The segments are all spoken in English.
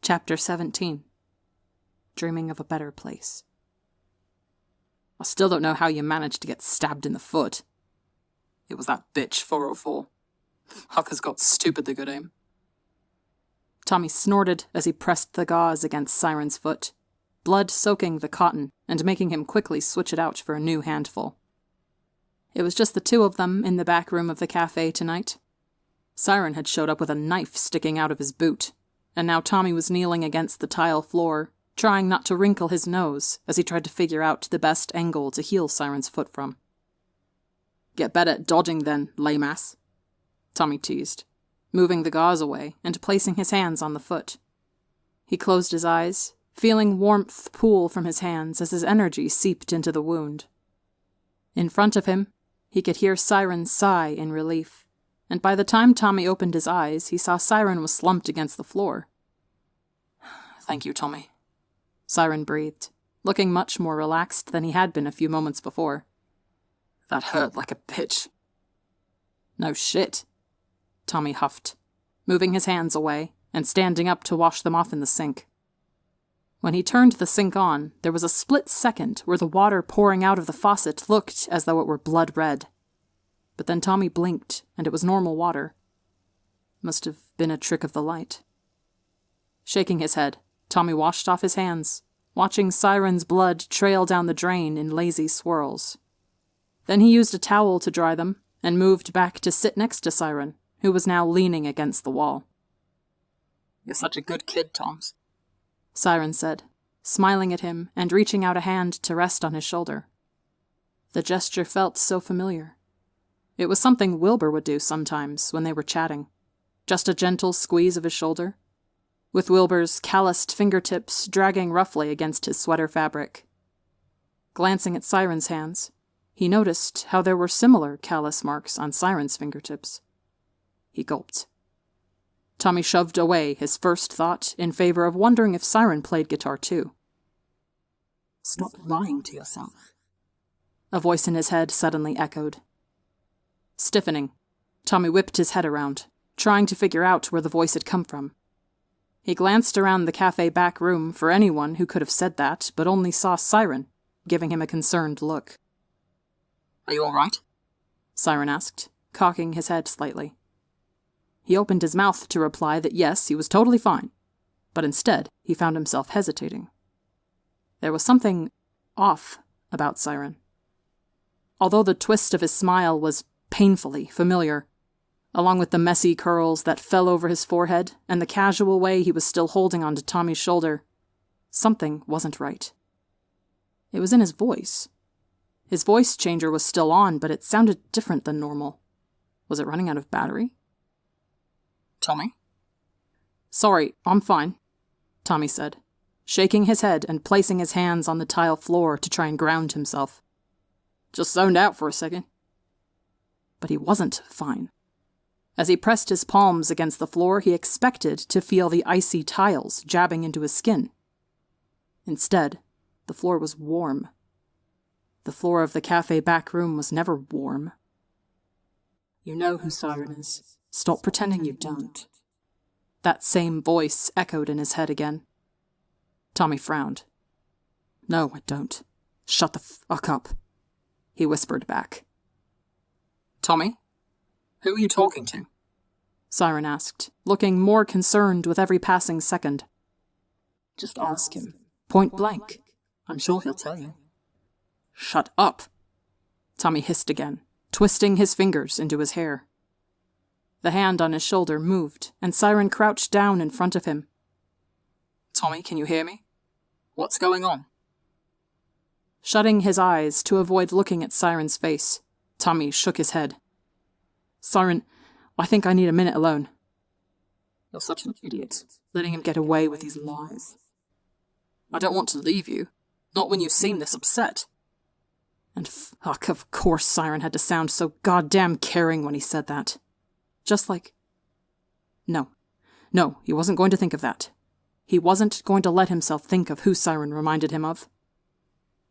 Chapter 17. Dreaming of a Better Place. I still don't know how you managed to get stabbed in the foot. It was that bitch 404. Hucker's got stupidly good aim. Tommy snorted as he pressed the gauze against Siren's foot, blood soaking the cotton and making him quickly switch it out for a new handful. It was just the two of them in the back room of the cafe tonight. Siren had showed up with a knife sticking out of his boot, and now Tommy was kneeling against the tile floor, trying not to wrinkle his nose as he tried to figure out the best angle to heal Siren's foot from. Get better at dodging then, lame ass, Tommy teased, moving the gauze away and placing his hands on the foot. He closed his eyes, feeling warmth pool from his hands as his energy seeped into the wound. In front of him, he could hear Siren sigh in relief, and by the time Tommy opened his eyes, he saw Siren was slumped against the floor. "Thank you, Tommy," Siren breathed, looking much more relaxed than he had been a few moments before. "That hurt like a bitch." "No shit," Tommy huffed, moving his hands away and standing up to wash them off in the sink. When he turned the sink on, there was a split second where the water pouring out of the faucet looked as though it were blood red. But then Tommy blinked, and it was normal water. Must have been a trick of the light. Shaking his head, Tommy washed off his hands, watching Siren's blood trail down the drain in lazy swirls. Then he used a towel to dry them, and moved back to sit next to Siren, who was now leaning against the wall. "You're such a good kid, Toms," Siren said, smiling at him and reaching out a hand to rest on his shoulder. The gesture felt so familiar. It was something Wilbur would do sometimes when they were chatting. Just a gentle squeeze of his shoulder, with Wilbur's calloused fingertips dragging roughly against his sweater fabric. Glancing at Siren's hands, he noticed how there were similar callous marks on Siren's fingertips. He gulped. Tommy shoved away his first thought in favor of wondering if Siren played guitar too. "Stop lying to yourself," a voice in his head suddenly echoed. Stiffening, Tommy whipped his head around, trying to figure out where the voice had come from. He glanced around the cafe back room for anyone who could have said that, but only saw Siren, giving him a concerned look. "Are you all right?" Siren asked, cocking his head slightly. He opened his mouth to reply that yes, he was totally fine, but instead he found himself hesitating. There was something off about Siren. Although the twist of his smile was painfully familiar, along with the messy curls that fell over his forehead and the casual way he was still holding onto Tommy's shoulder, something wasn't right. It was in his voice. His voice changer was still on, but it sounded different than normal. Was it running out of battery? "Tommy?" "Sorry, I'm fine," Tommy said, shaking his head and placing his hands on the tile floor to try and ground himself. "Just zoned out for a second." But he wasn't fine. As he pressed his palms against the floor, he expected to feel the icy tiles jabbing into his skin. Instead, the floor was warm. The floor of the cafe back room was never warm. "You know who Siren is. Stop pretending you don't." That same voice echoed in his head again. Tommy frowned. "No, I don't. Shut the fuck up," he whispered back. "Tommy? Who are you talking to?" Siren asked, looking more concerned with every passing second. "Just ask him. Point blank. I'm sure he'll tell you." "Shut up," Tommy hissed again, twisting his fingers into his hair. The hand on his shoulder moved, and Siren crouched down in front of him. "Tommy, can you hear me? What's going on?" Shutting his eyes to avoid looking at Siren's face, Tommy shook his head. "Siren, I think I need a minute alone." "You're such an idiot, letting him get away with these lies." "I don't want to leave you, not when you seem this upset." And fuck, of course Siren had to sound so goddamn caring when he said that. Just like... No, he wasn't going to think of that. He wasn't going to let himself think of who Siren reminded him of.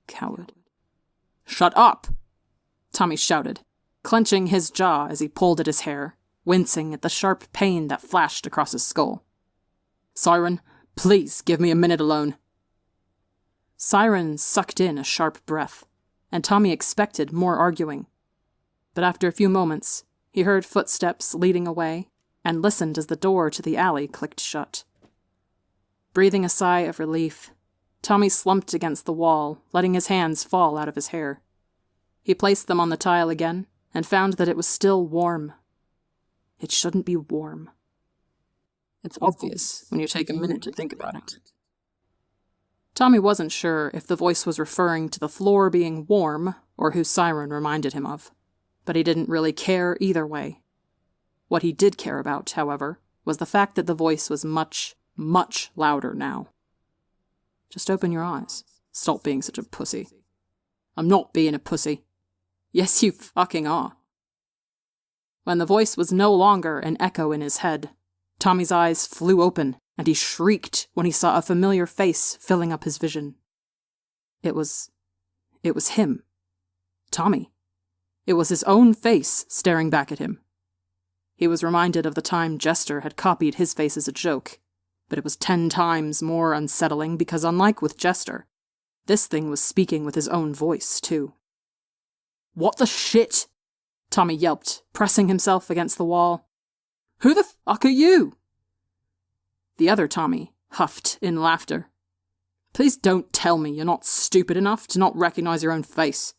Coward. "Shut up!" Tommy shouted, clenching his jaw as he pulled at his hair, wincing at the sharp pain that flashed across his skull. "Siren, Please, give me a minute alone. Siren sucked in a sharp breath, and Tommy expected more arguing. But after a few moments, he heard footsteps leading away, and listened as the door to the alley clicked shut. Breathing a sigh of relief, Tommy slumped against the wall, letting his hands fall out of his hair. He placed them on the tile again, and found that it was still warm. It shouldn't be warm. It's obvious when you take a minute to think about it. Tommy wasn't sure if the voice was referring to the floor being warm or who Siren reminded him of, but he didn't really care either way. What he did care about, however, was the fact that the voice was much, much louder now. Just open your eyes. Stop being such a pussy. I'm not being a pussy. Yes, you fucking are. When the voice was no longer an echo in his head, Tommy's eyes flew open, and he shrieked when he saw a familiar face filling up his vision. It was him. Tommy. It was his own face staring back at him. He was reminded of the time Jester had copied his face as a joke, but it was 10 times more unsettling because, unlike with Jester, this thing was speaking with his own voice, too. What the shit? Tommy yelped, pressing himself against the wall. Who the fuck are you? The other Tommy huffed in laughter. Please don't tell me you're not stupid enough to not recognize your own face.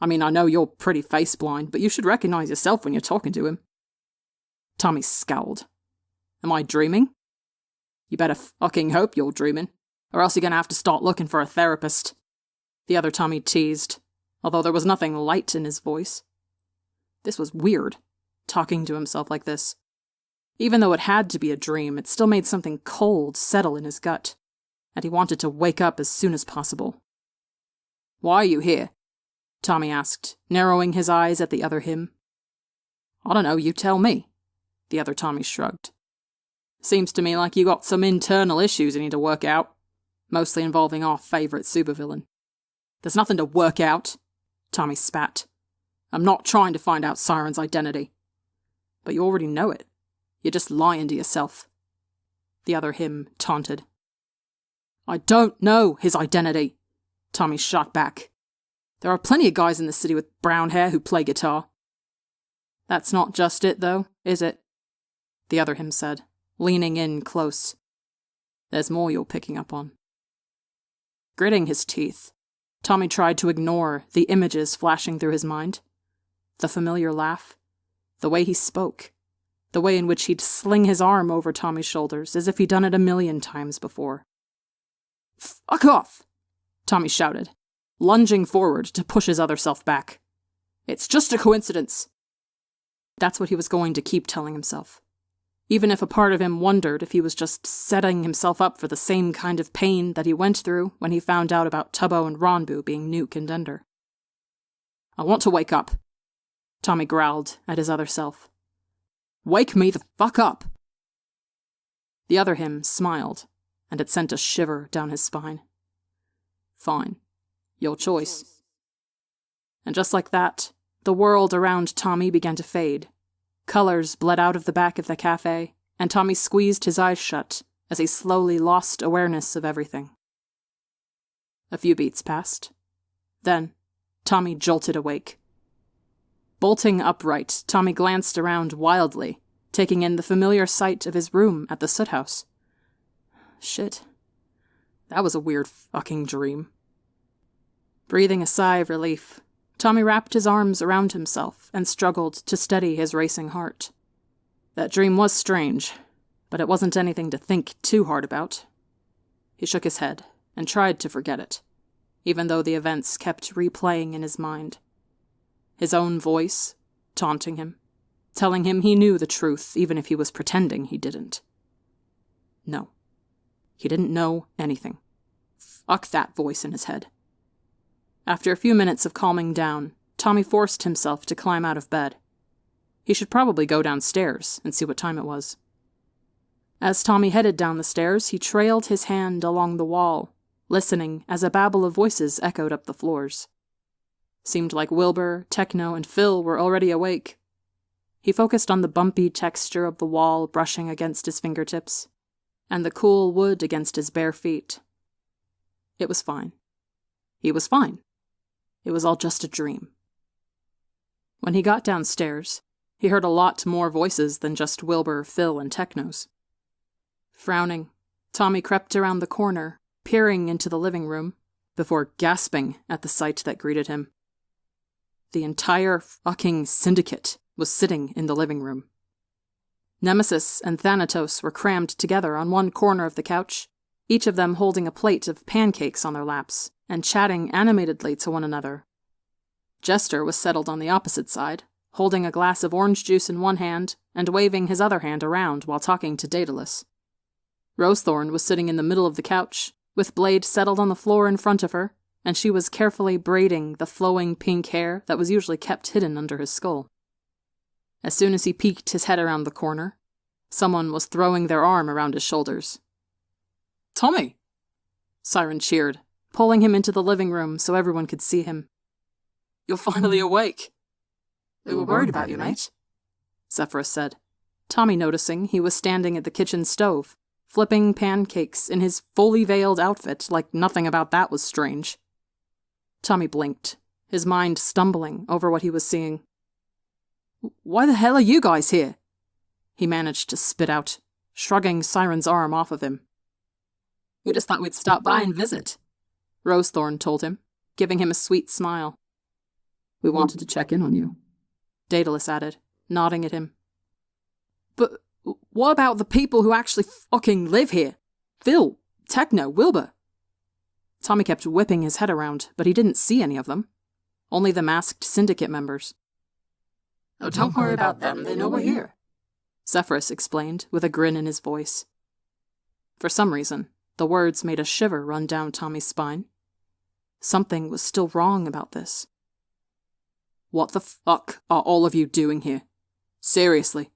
I mean, I know you're pretty face blind, but you should recognize yourself when you're talking to him. Tommy scowled. Am I dreaming? You better fucking hope you're dreaming, or else you're gonna have to start looking for a therapist. The other Tommy teased, although there was nothing light in his voice. This was weird, talking to himself like this. Even though it had to be a dream, it still made something cold settle in his gut, and he wanted to wake up as soon as possible. Why are you here? Tommy asked, narrowing his eyes at the other him. I don't know, you tell me. The other Tommy shrugged. Seems to me like you got some internal issues you need to work out, mostly involving our favourite supervillain. There's nothing to work out, Tommy spat. I'm not trying to find out Siren's identity. But you already know it. You're just lying to yourself. The other him taunted. I don't know his identity, Tommy shot back. There are plenty of guys in the city with brown hair who play guitar. That's not just it, though, is it? The other him said, leaning in close. There's more you're picking up on. Gritting his teeth, Tommy tried to ignore the images flashing through his mind. The familiar laugh, the way he spoke, the way in which he'd sling his arm over Tommy's shoulders as if he'd done it 1,000,000 times before. Fuck off! Tommy shouted, lunging forward to push his other self back. It's just a coincidence. That's what he was going to keep telling himself, even if a part of him wondered if he was just setting himself up for the same kind of pain that he went through when he found out about Tubbo and Ronbu being Nuke and Ender. I want to wake up, Tommy growled at his other self. Wake me the fuck up! The other him smiled, and it sent a shiver down his spine. Fine. Your choice. And just like that, the world around Tommy began to fade. Colors bled out of the back of the cafe, and Tommy squeezed his eyes shut as he slowly lost awareness of everything. A few beats passed. Then, Tommy jolted awake. Bolting upright, Tommy glanced around wildly, taking in the familiar sight of his room at the soot house. Shit. That was a weird fucking dream. Breathing a sigh of relief, Tommy wrapped his arms around himself and struggled to steady his racing heart. That dream was strange, but it wasn't anything to think too hard about. He shook his head and tried to forget it, even though the events kept replaying in his mind. His own voice, taunting him, telling him he knew the truth even if he was pretending he didn't. No, he didn't know anything. Fuck that voice in his head. After a few minutes of calming down, Tommy forced himself to climb out of bed. He should probably go downstairs and see what time it was. As Tommy headed down the stairs, he trailed his hand along the wall, listening as a babble of voices echoed up the floors. Seemed like Wilbur, Techno, and Phil were already awake. He focused on the bumpy texture of the wall brushing against his fingertips, and the cool wood against his bare feet. It was fine. He was fine. It was all just a dream. When he got downstairs, he heard a lot more voices than just Wilbur, Phil, and Techno's. Frowning, Tommy crept around the corner, peering into the living room, before gasping at the sight that greeted him. The entire fucking syndicate was sitting in the living room. Nemesis and Thanatos were crammed together on one corner of the couch, each of them holding a plate of pancakes on their laps and chatting animatedly to one another. Jester was settled on the opposite side, holding a glass of orange juice in one hand and waving his other hand around while talking to Daedalus. Rosethorn was sitting in the middle of the couch, with Blade settled on the floor in front of her, and she was carefully braiding the flowing pink hair that was usually kept hidden under his skull. As soon as he peeked his head around the corner, someone was throwing their arm around his shoulders. "Tommy!" Siren cheered, pulling him into the living room so everyone could see him. "You're finally awake." "We were worried about you, mate," Zephyrus said, Tommy noticing he was standing at the kitchen stove, flipping pancakes in his fully veiled outfit like nothing about that was strange. Tommy blinked, his mind stumbling over what he was seeing. "Why the hell are you guys here?" he managed to spit out, shrugging Siren's arm off of him. "We just thought we'd stop by and visit," Rosethorn told him, giving him a sweet smile. "We wanted to check in on you," Daedalus added, nodding at him. "But what about the people who actually fucking live here? Phil, Techno, Wilbur?" Tommy kept whipping his head around, but he didn't see any of them. Only the masked syndicate members. "Oh, don't worry about them, they know we're here," Zephyrus explained, with a grin in his voice. For some reason, the words made a shiver run down Tommy's spine. Something was still wrong about this. "What the fuck are all of you doing here? Seriously?"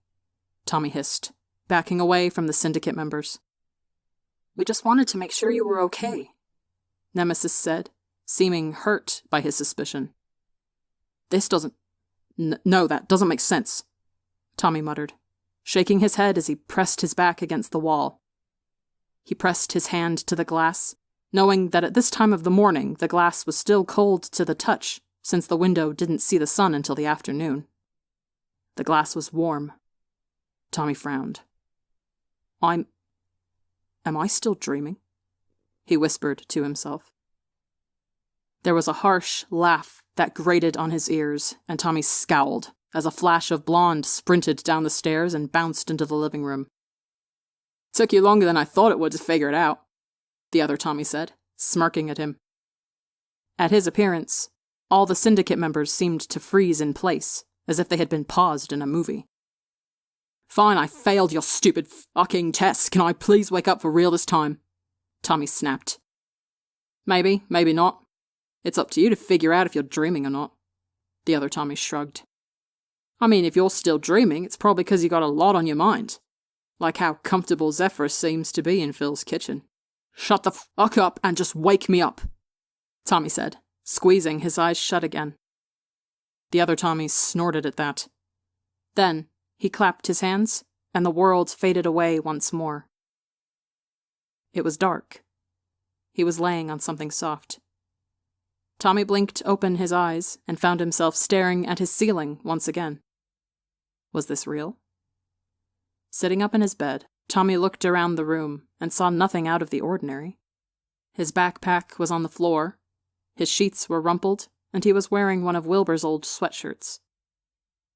Tommy hissed, backing away from the syndicate members. "We just wanted to make sure you were okay," Nemesis said, seeming hurt by his suspicion. "This doesn't... No, that doesn't make sense," Tommy muttered, shaking his head as he pressed his back against the wall. He pressed his hand to the glass, knowing that at this time of the morning the glass was still cold to the touch, since the window didn't see the sun until the afternoon. The glass was warm. Tommy frowned. Am I still dreaming?" he whispered to himself. There was a harsh laugh that grated on his ears, and Tommy scowled as a flash of blonde sprinted down the stairs and bounced into the living room. "Took you longer than I thought it would to figure it out," the other Tommy said, smirking at him. At his appearance, all the syndicate members seemed to freeze in place, as if they had been paused in a movie. "Fine, I failed your stupid fucking test. Can I please wake up for real this time?" Tommy snapped. "Maybe, maybe not. It's up to you to figure out if you're dreaming or not," the other Tommy shrugged. "I mean, if you're still dreaming, it's probably because you got a lot on your mind. Like how comfortable Zephyrus seems to be in Phil's kitchen. Shut the fuck up and just wake me up," Tommy said, squeezing his eyes shut again. The other Tommy snorted at that. Then he clapped his hands, and the world faded away once more. It was dark. He was laying on something soft. Tommy blinked open his eyes and found himself staring at his ceiling once again. Was this real? Sitting up in his bed, Tommy looked around the room and saw nothing out of the ordinary. His backpack was on the floor, his sheets were rumpled, and he was wearing one of Wilbur's old sweatshirts.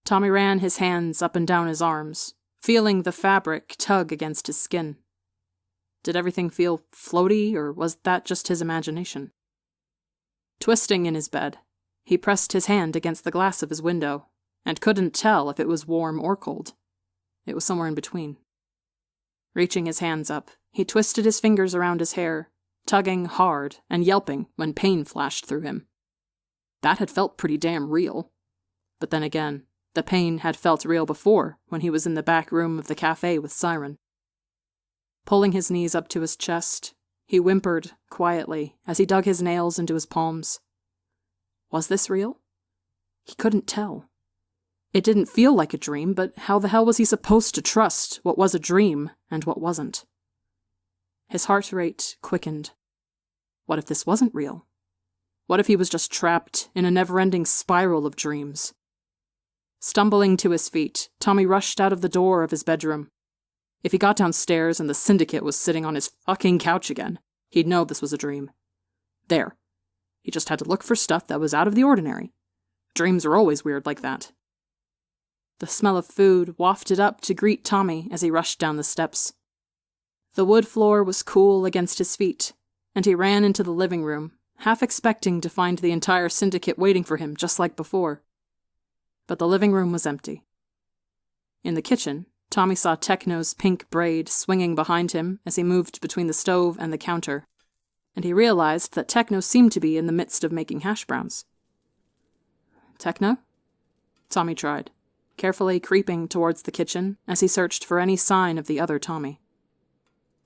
Tommy ran his hands up and down his arms, feeling the fabric tug against his skin. Did everything feel floaty, or was that just his imagination? Twisting in his bed, he pressed his hand against the glass of his window, and couldn't tell if it was warm or cold. It was somewhere in between. Reaching his hands up, he twisted his fingers around his hair, tugging hard and yelping when pain flashed through him. That had felt pretty damn real. But then again, the pain had felt real before when he was in the back room of the cafe with Siren. Pulling his knees up to his chest, he whimpered quietly as he dug his nails into his palms. Was this real? He couldn't tell. It didn't feel like a dream, but how the hell was he supposed to trust what was a dream and what wasn't? His heart rate quickened. What if this wasn't real? What if he was just trapped in a never-ending spiral of dreams? Stumbling to his feet, Tommy rushed out of the door of his bedroom. If he got downstairs and the syndicate was sitting on his fucking couch again, he'd know this was a dream. There. He just had to look for stuff that was out of the ordinary. Dreams are always weird like that. The smell of food wafted up to greet Tommy as he rushed down the steps. The wood floor was cool against his feet, and he ran into the living room, half expecting to find the entire syndicate waiting for him just like before. But the living room was empty. In the kitchen, Tommy saw Techno's pink braid swinging behind him as he moved between the stove and the counter, and he realized that Techno seemed to be in the midst of making hash browns. "Techno?" Tommy tried, carefully creeping towards the kitchen as he searched for any sign of the other Tommy.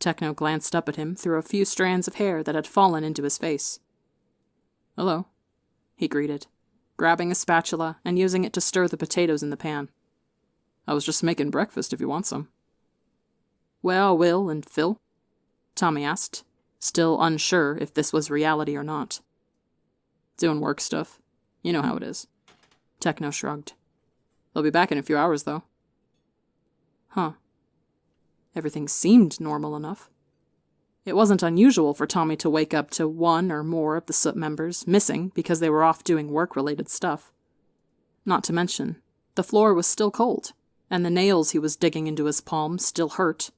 Techno glanced up at him through a few strands of hair that had fallen into his face. "Hello," he greeted, grabbing a spatula and using it to stir the potatoes in the pan. "I was just making breakfast if you want some." "Where are Will and Phil?" Tommy asked, still unsure if this was reality or not. "Doing work stuff. You know how it is." Techno shrugged. "They'll be back in a few hours, though." Huh. Everything seemed normal enough. It wasn't unusual for Tommy to wake up to one or more of the SUP members missing because they were off doing work-related stuff. Not to mention, the floor was still cold, and the nails he was digging into his palm still hurt.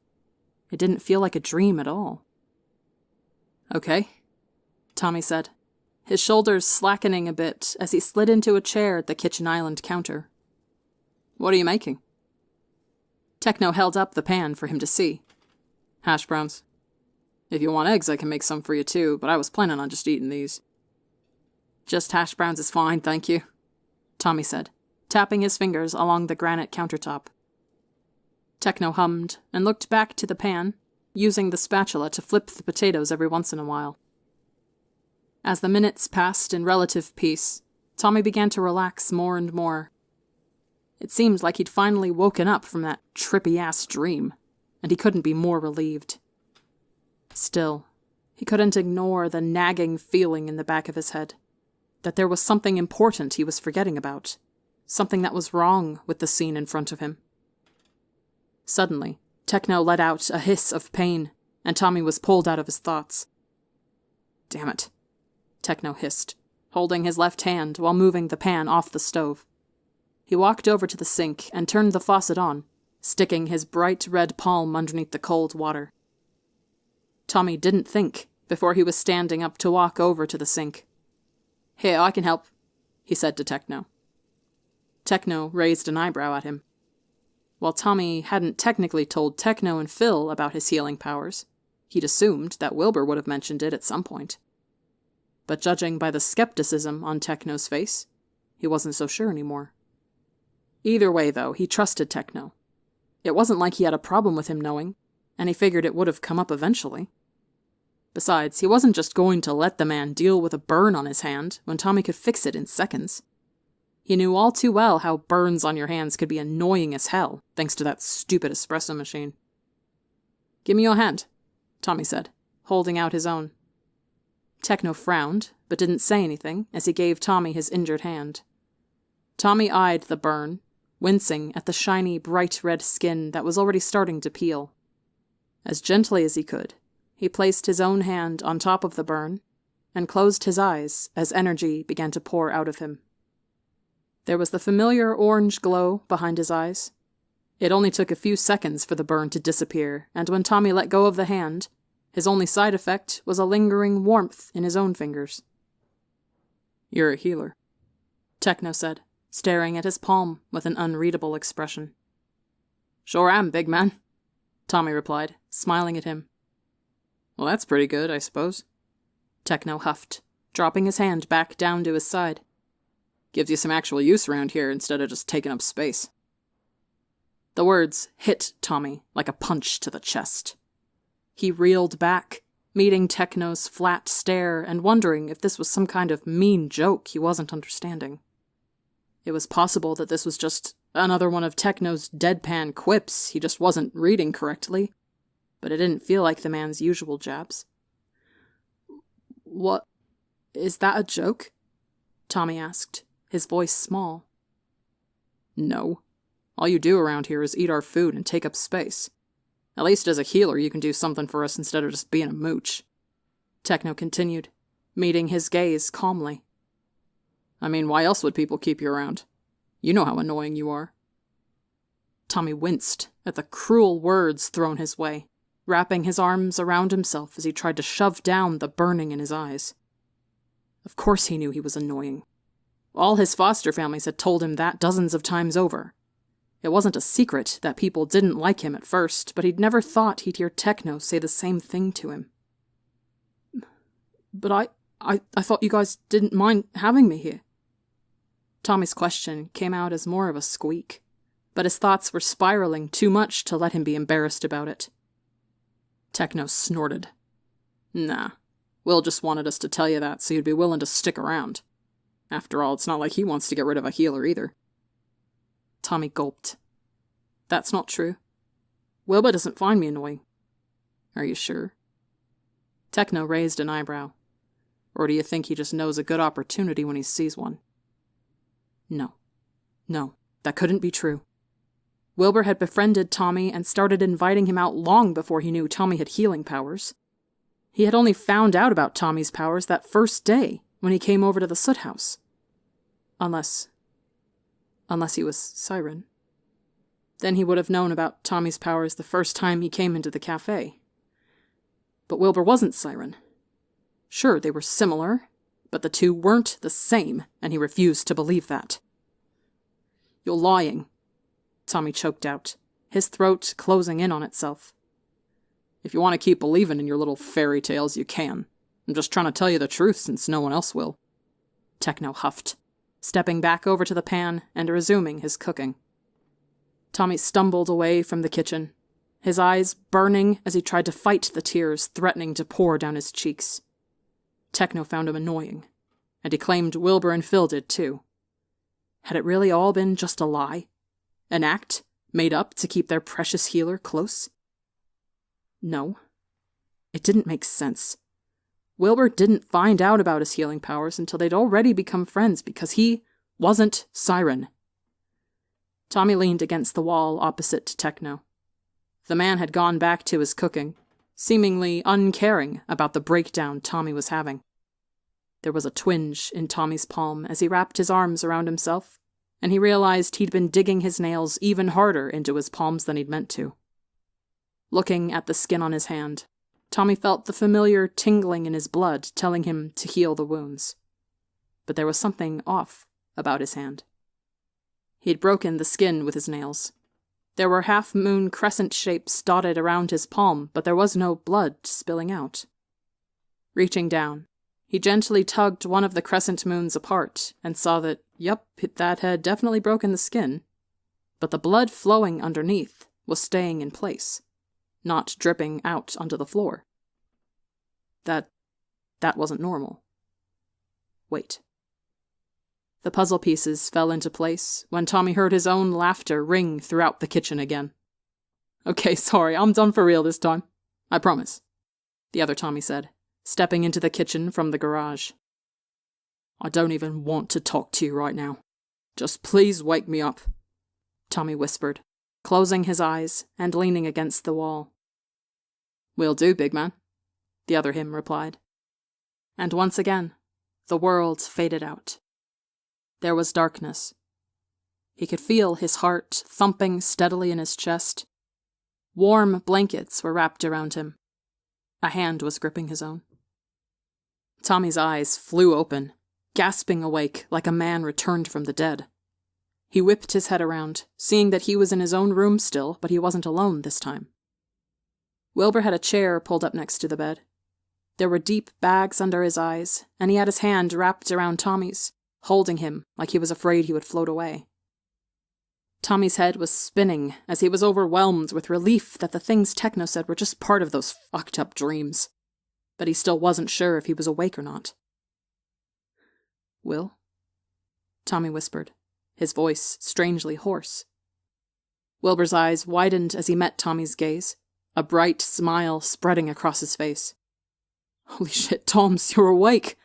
It didn't feel like a dream at all. "Okay," Tommy said, his shoulders slackening a bit as he slid into a chair at the kitchen island counter. "What are you making?" Techno held up the pan for him to see. "Hash browns. If you want eggs, I can make some for you too, but I was planning on just eating these." "Just hash browns is fine, thank you," Tommy said, tapping his fingers along the granite countertop. Techno hummed and looked back to the pan, using the spatula to flip the potatoes every once in a while. As the minutes passed in relative peace, Tommy began to relax more and more. It seemed like he'd finally woken up from that trippy-ass dream, and he couldn't be more relieved. Still, he couldn't ignore the nagging feeling in the back of his head, that there was something important he was forgetting about, something that was wrong with the scene in front of him. Suddenly, Techno let out a hiss of pain, and Tommy was pulled out of his thoughts. "Damn it," Techno hissed, holding his left hand while moving the pan off the stove. He walked over to the sink and turned the faucet on, sticking his bright red palm underneath the cold water. Tommy didn't think before he was standing up to walk over to the sink. "Here, I can help," he said to Techno. Techno raised an eyebrow at him. While Tommy hadn't technically told Techno and Phil about his healing powers, he'd assumed that Wilbur would have mentioned it at some point. But judging by the skepticism on Techno's face, he wasn't so sure anymore. Either way, though, he trusted Techno. It wasn't like he had a problem with him knowing, and he figured it would have come up eventually. Besides, he wasn't just going to let the man deal with a burn on his hand when Tommy could fix it in seconds. He knew all too well how burns on your hands could be annoying as hell, thanks to that stupid espresso machine. "Give me your hand," Tommy said, holding out his own. Techno frowned, but didn't say anything as he gave Tommy his injured hand. Tommy eyed the burn, wincing at the shiny, bright red skin that was already starting to peel. As gently as he could, he placed his own hand on top of the burn and closed his eyes as energy began to pour out of him. There was the familiar orange glow behind his eyes. It only took a few seconds for the burn to disappear, and when Tommy let go of the hand, his only side effect was a lingering warmth in his own fingers. "You're a healer," Techno said, staring at his palm with an unreadable expression. "Sure am, big man," Tommy replied, smiling at him. "Well, that's pretty good, I suppose," Techno huffed, dropping his hand back down to his side. "Gives you some actual use around here instead of just taking up space." The words hit Tommy like a punch to the chest. He reeled back, meeting Techno's flat stare and wondering if this was some kind of mean joke he wasn't understanding. It was possible that this was just another one of Techno's deadpan quips he just wasn't reading correctly. but it didn't feel like the man's usual jabs. "What? Is that a joke?" Tommy asked, his voice small. "No. All you do around here is eat our food and take up space. At least as a healer you can do something for us instead of just being a mooch," Techno continued, meeting his gaze calmly. "I mean, why else would people keep you around? You know how annoying you are." Tommy winced at the cruel words thrown his way, wrapping his arms around himself as he tried to shove down the burning in his eyes. Of course he knew he was annoying. All his foster families had told him that dozens of times over. It wasn't a secret that people didn't like him at first, but he'd never thought he'd hear Techno say the same thing to him. "But I thought you guys didn't mind having me here." Tommy's question came out as more of a squeak, but his thoughts were spiraling too much to let him be embarrassed about it. Techno snorted. "Nah, Will just wanted us to tell you that so you'd be willing to stick around. After all, it's not like he wants to get rid of a healer either." Tommy gulped. "That's not true. Wilbur doesn't find me annoying." "Are you sure?" Techno raised an eyebrow. "Or do you think he just knows a good opportunity when he sees one?" No, that couldn't be true. Wilbur had befriended Tommy and started inviting him out long before he knew Tommy had healing powers. He had only found out about Tommy's powers that first day when he came over to the Soot House. Unless he was Siren. Then he would have known about Tommy's powers the first time he came into the cafe. But Wilbur wasn't Siren. Sure, they were similar, but the two weren't the same, and he refused to believe that. "You're lying," Tommy choked out, his throat closing in on itself. "If you want to keep believing in your little fairy tales, you can. I'm just trying to tell you the truth since no one else will," Techno huffed, stepping back over to the pan and resuming his cooking. Tommy stumbled away from the kitchen, his eyes burning as he tried to fight the tears threatening to pour down his cheeks. Techno found him annoying, and he claimed Wilbur and Phil did too. Had it really all been just a lie? An act made up to keep their precious healer close? No. It didn't make sense. Wilbur didn't find out about his healing powers until they'd already become friends because he wasn't Siren. Tommy leaned against the wall opposite to Techno. The man had gone back to his cooking, seemingly uncaring about the breakdown Tommy was having. There was a twinge in Tommy's palm as he wrapped his arms around himself, and he realized he'd been digging his nails even harder into his palms than he'd meant to. Looking at the skin on his hand, Tommy felt the familiar tingling in his blood telling him to heal the wounds. But there was something off about his hand. He'd broken the skin with his nails. There were half-moon crescent shapes dotted around his palm, but there was no blood spilling out. Reaching down, he gently tugged one of the crescent moons apart and saw that, that had definitely broken the skin, but the blood flowing underneath was staying in place, not dripping out onto the floor. That wasn't normal. Wait. The puzzle pieces fell into place when Tommy heard his own laughter ring throughout the kitchen again. "Okay, sorry, I'm done for real this time. I promise," the other Tommy said, stepping into the kitchen from the garage. "I don't even want to talk to you right now. Just please wake me up," Tommy whispered, closing his eyes and leaning against the wall. "Will do, big man," the other him replied. And once again, the world faded out. There was darkness. He could feel his heart thumping steadily in his chest. Warm blankets were wrapped around him. A hand was gripping his own. Tommy's eyes flew open, gasping awake like a man returned from the dead. He whipped his head around, seeing that he was in his own room still, but he wasn't alone this time. Wilbur had a chair pulled up next to the bed. There were deep bags under his eyes, and he had his hand wrapped around Tommy's, holding him like he was afraid he would float away. Tommy's head was spinning as he was overwhelmed with relief that the things Techno said were just part of those fucked up dreams. But he still wasn't sure if he was awake or not. "Will?" Tommy whispered, his voice strangely hoarse. Wilbur's eyes widened as he met Tommy's gaze, a bright smile spreading across his face. "Holy shit, Toms, you're awake!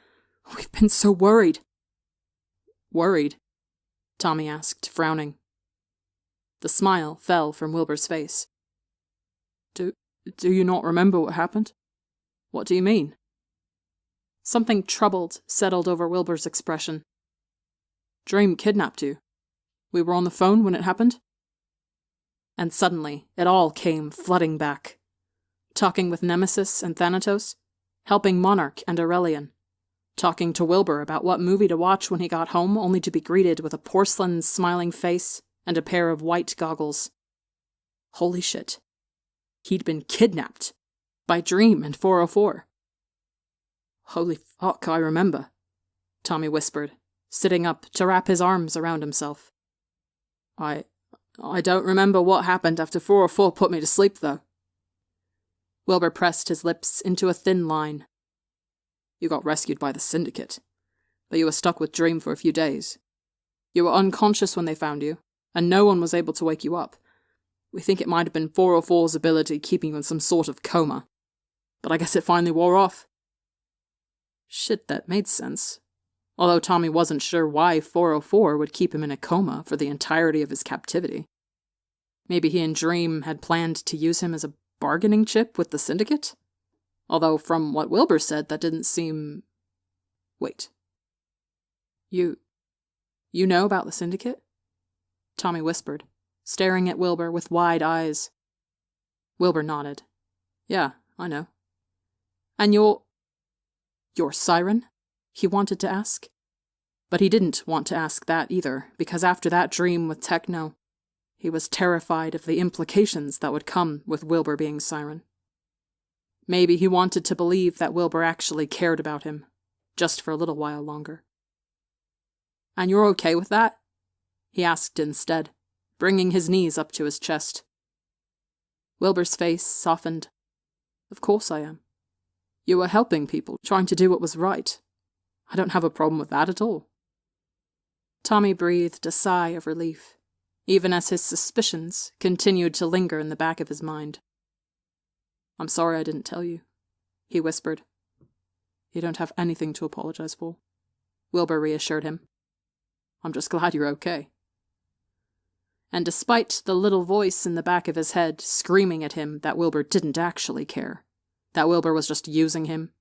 We've been so worried." "Worried?" Tommy asked, frowning. The smile fell from Wilbur's face. Do you not remember what happened? What do you mean?" Something troubled settled over Wilbur's expression. "Dream kidnapped you. We were on the phone when it happened?" And suddenly, it all came flooding back. Talking with Nemesis and Thanatos, helping Monarch and Aurelian, talking to Wilbur about what movie to watch when he got home only to be greeted with a porcelain smiling face and a pair of white goggles. Holy shit. He'd been kidnapped by Dream and 404. "Holy fuck, I remember," Tommy whispered, sitting up to wrap his arms around himself. I don't remember what happened after 404 put me to sleep, though." Wilbur pressed his lips into a thin line. "You got rescued by the Syndicate, but you were stuck with Dream for a few days. You were unconscious when they found you, and no one was able to wake you up. We think it might have been 404's ability keeping you in some sort of coma. But I guess it finally wore off." Shit, that made sense. Although Tommy wasn't sure why 404 would keep him in a coma for the entirety of his captivity. Maybe he and Dream had planned to use him as a bargaining chip with the Syndicate? Although from what Wilbur said, that didn't seem... Wait. You know about the Syndicate? Tommy whispered, staring at Wilbur with wide eyes. Wilbur nodded. "Yeah, I know." "And your siren?" he wanted to ask. But he didn't want to ask that either, because after that dream with Techno, he was terrified of the implications that would come with Wilbur being Siren. Maybe he wanted to believe that Wilbur actually cared about him, just for a little while longer. "And you're okay with that?" he asked instead, bringing his knees up to his chest. Wilbur's face softened. "Of course I am. You were helping people, trying to do what was right. I don't have a problem with that at all." Tommy breathed a sigh of relief, even as his suspicions continued to linger in the back of his mind. "I'm sorry I didn't tell you," he whispered. "You don't have anything to apologize for," Wilbur reassured him. "I'm just glad you're okay." And despite the little voice in the back of his head screaming at him that Wilbur didn't actually care, that Wilbur was just using him,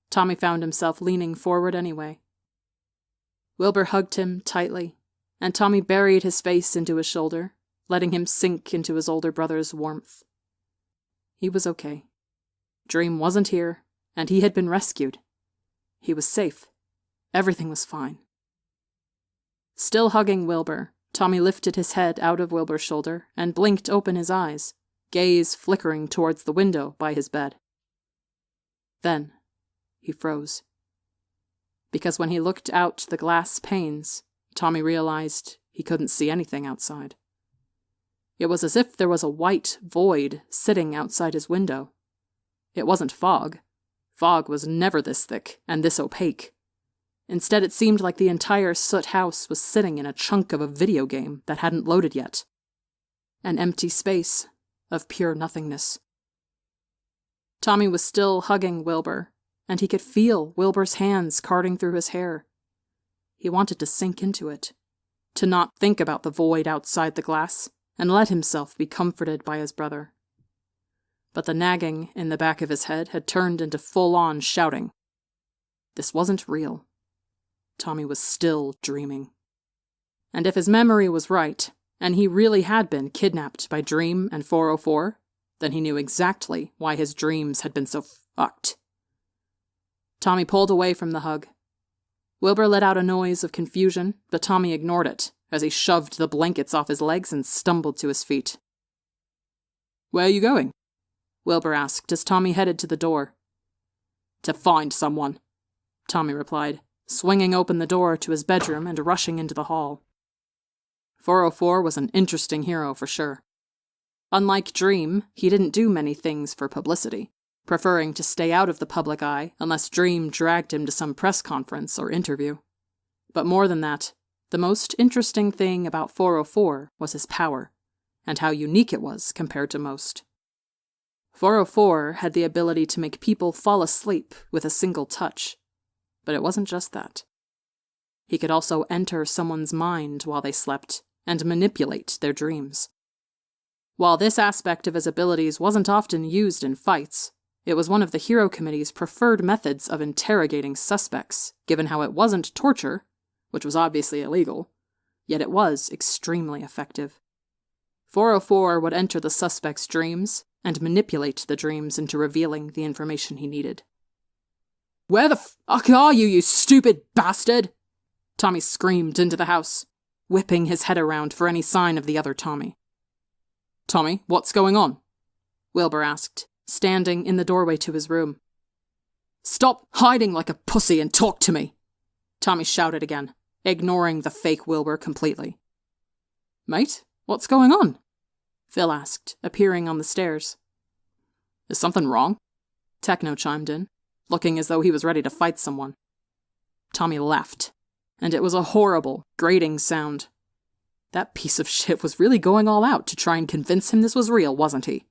Tommy found himself leaning forward anyway. Wilbur hugged him tightly, and Tommy buried his face into his shoulder, letting him sink into his older brother's warmth. He was okay. Dream wasn't here, and he had been rescued. He was safe. Everything was fine. Still hugging Wilbur, Tommy lifted his head out of Wilbur's shoulder and blinked open his eyes, gaze flickering towards the window by his bed. Then he froze. Because when he looked out the glass panes, Tommy realized he couldn't see anything outside. It was as if there was a white void sitting outside his window. It wasn't fog. Fog was never this thick and this opaque. Instead, it seemed like the entire soot house was sitting in a chunk of a video game that hadn't loaded yet. An empty space of pure nothingness. Tommy was still hugging Wilbur, and he could feel Wilbur's hands carting through his hair. He wanted to sink into it, to not think about the void outside the glass, and let himself be comforted by his brother. But the nagging in the back of his head had turned into full-on shouting. This wasn't real. Tommy was still dreaming. And if his memory was right, and he really had been kidnapped by Dream and 404, then he knew exactly why his dreams had been so fucked. Tommy pulled away from the hug. Wilbur let out a noise of confusion, but Tommy ignored it as he shoved the blankets off his legs and stumbled to his feet. "Where are you going?" Wilbur asked as Tommy headed to the door. "To find someone," Tommy replied, swinging open the door to his bedroom and rushing into the hall. 404 was an interesting hero for sure. Unlike Dream, he didn't do many things for publicity, preferring to stay out of the public eye unless Dream dragged him to some press conference or interview. But more than that, the most interesting thing about 404 was his power, and how unique it was compared to most. 404 had the ability to make people fall asleep with a single touch. But it wasn't just that. He could also enter someone's mind while they slept and manipulate their dreams. While this aspect of his abilities wasn't often used in fights, it was one of the Hero Committee's preferred methods of interrogating suspects, given how it wasn't torture, which was obviously illegal, yet it was extremely effective. 404 would enter the suspect's dreams and manipulate the dreams into revealing the information he needed. "Where the fuck are you, you stupid bastard?" Tommy screamed into the house, whipping his head around for any sign of the other Tommy. "Tommy, what's going on?" Wilbur asked, standing in the doorway to his room. "Stop hiding like a pussy and talk to me!" Tommy shouted again, ignoring the fake Wilbur completely. "Mate, what's going on?" Phil asked, appearing on the stairs. "Is something wrong?" Techno chimed in, looking as though he was ready to fight someone. Tommy laughed, and it was a horrible, grating sound. That piece of shit was really going all out to try and convince him this was real, wasn't he?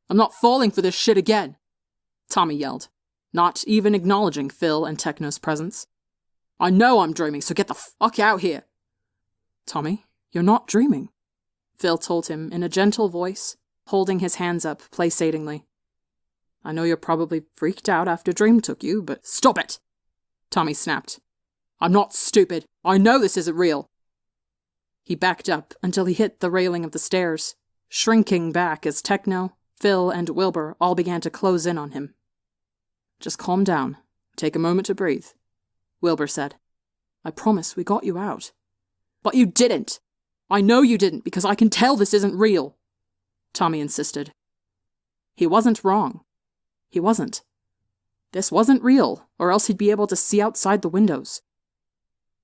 "I'm not falling for this shit again!" Tommy yelled, not even acknowledging Phil and Techno's presence. "I know I'm dreaming, so get the fuck out here!" "Tommy, you're not dreaming," Phil told him in a gentle voice, holding his hands up placatingly. "I know you're probably freaked out after Dream took you, but—" "Stop it!" Tommy snapped. "I'm not stupid. I know this isn't real." He backed up until he hit the railing of the stairs, shrinking back as Techno, Phil, and Wilbur all began to close in on him. "Just calm down. Take a moment to breathe," Wilbur said. "I promise we got you out." "But you didn't! I know you didn't, because I can tell this isn't real," Tommy insisted. He wasn't wrong. He wasn't. This wasn't real, or else he'd be able to see outside the windows.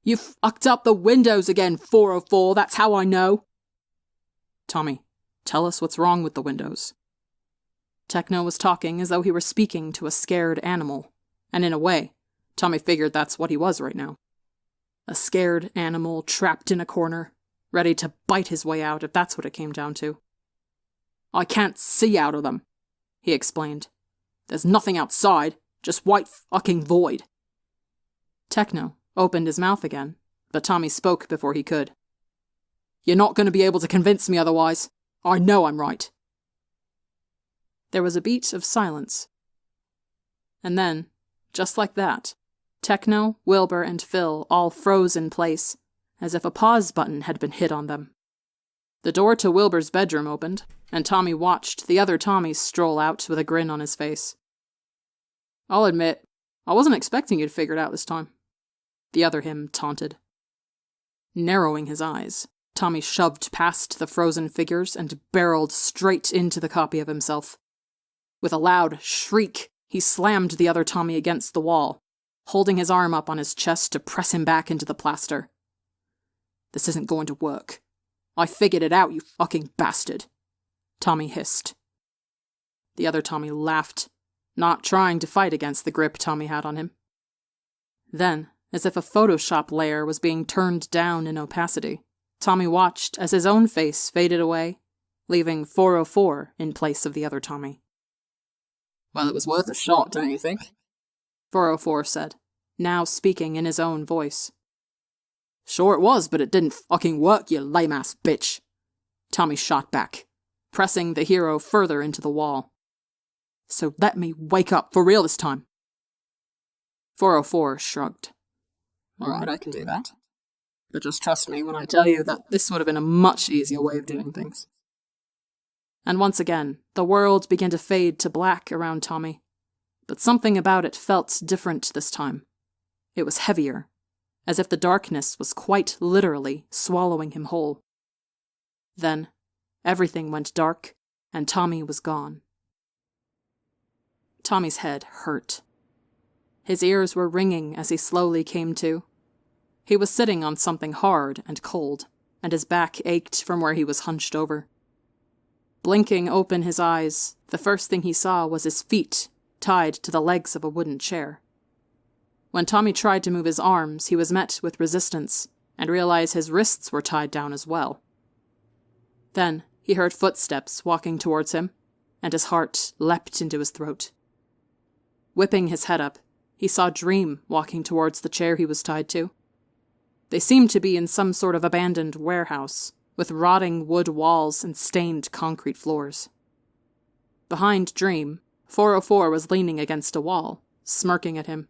"You fucked up the windows again, 404, that's how I know." "Tommy, tell us what's wrong with the windows." Techno was talking as though he were speaking to a scared animal, and in a way, Tommy figured that's what he was right now. A scared animal trapped in a corner, ready to bite his way out if that's what it came down to. "I can't see out of them," he explained. "There's nothing outside, just white fucking void." Techno opened his mouth again, but Tommy spoke before he could. "You're not going to be able to convince me otherwise. I know I'm right." There was a beat of silence. And then, just like that, Techno, Wilbur, and Phil all froze in place, as if a pause button had been hit on them. The door to Wilbur's bedroom opened, and Tommy watched the other Tommy stroll out with a grin on his face. "I'll admit, I wasn't expecting you to figure it out this time," the other him taunted. Narrowing his eyes, Tommy shoved past the frozen figures and barreled straight into the copy of himself. With a loud shriek, he slammed the other Tommy against the wall, holding his arm up on his chest to press him back into the plaster. "This isn't going to work. I figured it out, you fucking bastard," Tommy hissed. The other Tommy laughed, not trying to fight against the grip Tommy had on him. Then, as if a Photoshop layer was being turned down in opacity, Tommy watched as his own face faded away, leaving 404 in place of the other Tommy. "Well, it was worth a shot, don't you think?" 404 said, now speaking in his own voice. "Sure it was, but it didn't fucking work, you lame-ass bitch," Tommy shot back, pressing the hero further into the wall. "So let me wake up for real this time." 404 shrugged. "Alright, I can do that. But just trust me when I tell you that this would have been a much easier way of doing things." And once again, the world began to fade to black around Tommy. But something about it felt different this time. It was heavier, as if the darkness was quite literally swallowing him whole. Then, everything went dark, and Tommy was gone. Tommy's head hurt. His ears were ringing as he slowly came to. He was sitting on something hard and cold, and his back ached from where he was hunched over. Blinking open his eyes, the first thing he saw was his feet tied to the legs of a wooden chair. When Tommy tried to move his arms, he was met with resistance, and realized his wrists were tied down as well. Then he heard footsteps walking towards him, and his heart leapt into his throat. Whipping his head up, he saw Dream walking towards the chair he was tied to. They seemed to be in some sort of abandoned warehouse, with rotting wood walls and stained concrete floors. Behind Dream, 404 was leaning against a wall, smirking at him.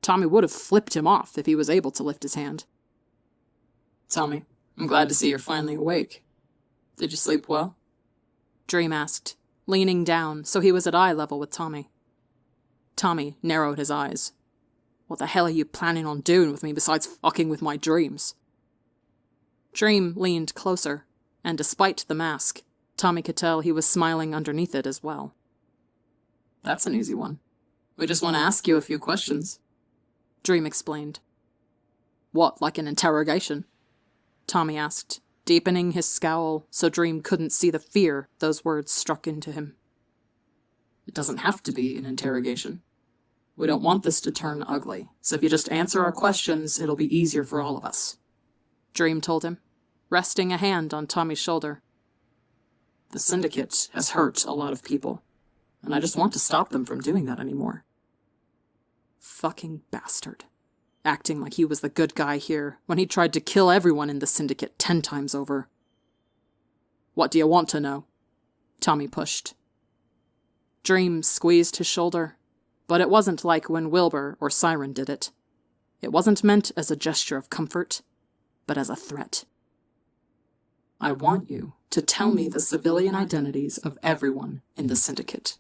Tommy would have flipped him off if he was able to lift his hand. Tommy, I'm glad to see you're finally awake. Did you sleep well? Dream asked, leaning down so he was at eye level with Tommy. Tommy narrowed his eyes. What the hell are you planning on doing with me besides fucking with my dreams? Dream leaned closer, and despite the mask, Tommy could tell he was smiling underneath it as well. That's an easy one. We just want to ask you a few questions. Dream explained. What, like an interrogation? Tommy asked, deepening his scowl so Dream couldn't see the fear those words struck into him. It doesn't have to be an interrogation. We don't want this to turn ugly, so if you just answer our questions, it'll be easier for all of us. Dream told him, resting a hand on Tommy's shoulder. The Syndicate has hurt a lot of people, and I just want to stop them from doing that anymore. Fucking bastard. Acting like he was the good guy here when he tried to kill everyone in the Syndicate 10 times over. What do you want to know? Tommy pushed. Dream squeezed his shoulder, but it wasn't like when Wilbur or Siren did it. It wasn't meant as a gesture of comfort, but as a threat. I want you to tell me the civilian identities of everyone in the Syndicate.